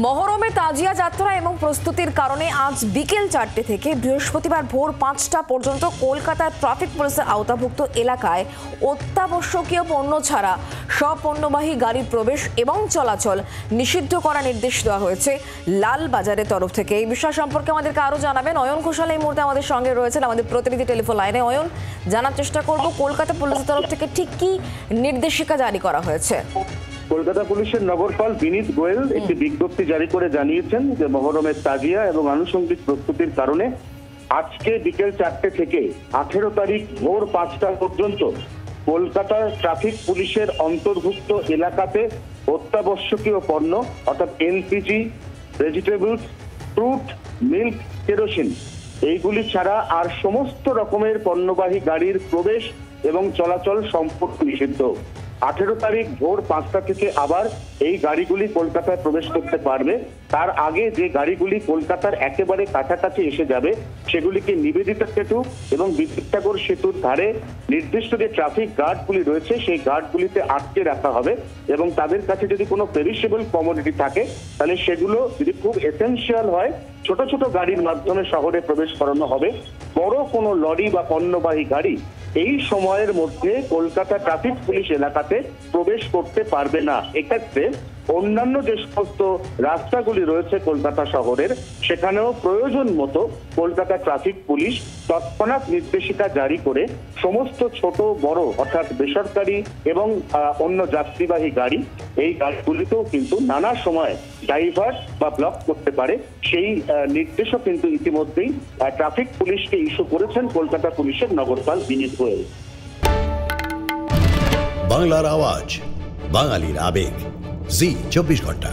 মহরমে তাজিয়া যাত্রা এবং প্রস্তুতির কারণে আজ বিকেল 4টে থেকে বৃহস্পতিবার ভোর 5টা পর্যন্ত কলকাতার ট্রাফিক পুলিশের আওতাভুক্ত এলাকায় অত্যাবশ্যকীয় পণ্য ছাড়া সব পণ্যবাহী গাড়ির প্রবেশ এবং চলাচল নিষিদ্ধ করার নির্দেশ দেওয়া হয়েছে লালবাজারের তরফ থেকে। এই বিষয় সম্পর্কে আমাদেরকে আরও জানাবেন অয়ন ঘোষাল এই মুহূর্তে আমাদের সঙ্গে রয়েছেন, আমাদের প্রতিনিধি টেলিফোন লাইনে। অয়ন, জানার চেষ্টা করব কলকাতা পুলিশের তরফ থেকে ঠিক কি নির্দেশিকা জারি করা হয়েছে। কলকাতা পুলিশের নগরপাল বিনীত গোয়েল একটি বিজ্ঞপ্তি জারি করে জানিয়েছেন যে মহরমের তাজিয়া এবং আনুষঙ্গিক প্রস্তুতির কারণে আজকে বিকেল 4টে থেকে 18 তারিখ ভোর 5টা পর্যন্ত কলকাতা ট্রাফিক পুলিশের অন্তর্ভুক্ত এলাকাতে অত্যাবশ্যকীয় পণ্য অর্থাৎ LPG, vegetables, fruit, milk, kerosene এইগুলি ছাড়া আর সমস্ত রকমের পণ্যবাহী গাড়ির প্রবেশ এবং চলাচল সম্পূর্ণ নিষিদ্ধ। 18 তারিখ ভোর 5টা থেকে আবার এই গাড়িগুলি কলকাতায় প্রবেশ করতে পারবে। তার আগে যে গাড়িগুলি কলকাতার একেবারে কাছাকাছি এসে যাবে সেগুলিকে নিবেদিতা সেতু এবং বিদ্যাসাগর সেতুর ধারে নির্দিষ্ট যে ট্রাফিক গার্ডগুলি রয়েছে সেই গার্ডগুলিতে আটকে রাখা হবে এবং তাদের কাছে যদি কোনো পেরিশেবল কমোডিটি থাকে তাহলে সেগুলো যদি খুব এসেনশিয়াল হয় ছোট ছোট গাড়ির মাধ্যমে শহরে প্রবেশ করানো হবে। বড় কোনো লরি বা পণ্যবাহী গাড়ি এই সময়ের মধ্যে কলকাতা ট্রাফিক পুলিশ এলাকাতে প্রবেশ করতে পারবে না। এক্ষেত্রে অন্যান্য যে সমস্ত রাস্তাগুলি রয়েছে কলকাতা শহরের সেখানেও প্রয়োজন মতো কলকাতা ট্রাফিক পুলিশ তৎক্ষণাৎ নির্দেশিকা জারি করে সমস্ত ছোট বড় অর্থাৎ বেসরকারি এবং অন্য যাত্রীবাহী গাড়ি এই গাড়িগুলিতেও কিন্তু নানা সময় ডাইভার্ট বা ব্লক করতে পারে সেই নির্দেশও কিন্তু ইতিমধ্যেই ট্রাফিক পুলিশকে ইস্যু করেছেন কলকাতা পুলিশের নগরপাল বিনীত গোয়েল। বাংলার আওয়াজ, বাঙালির আবেগ, জি 24 ঘন্টা।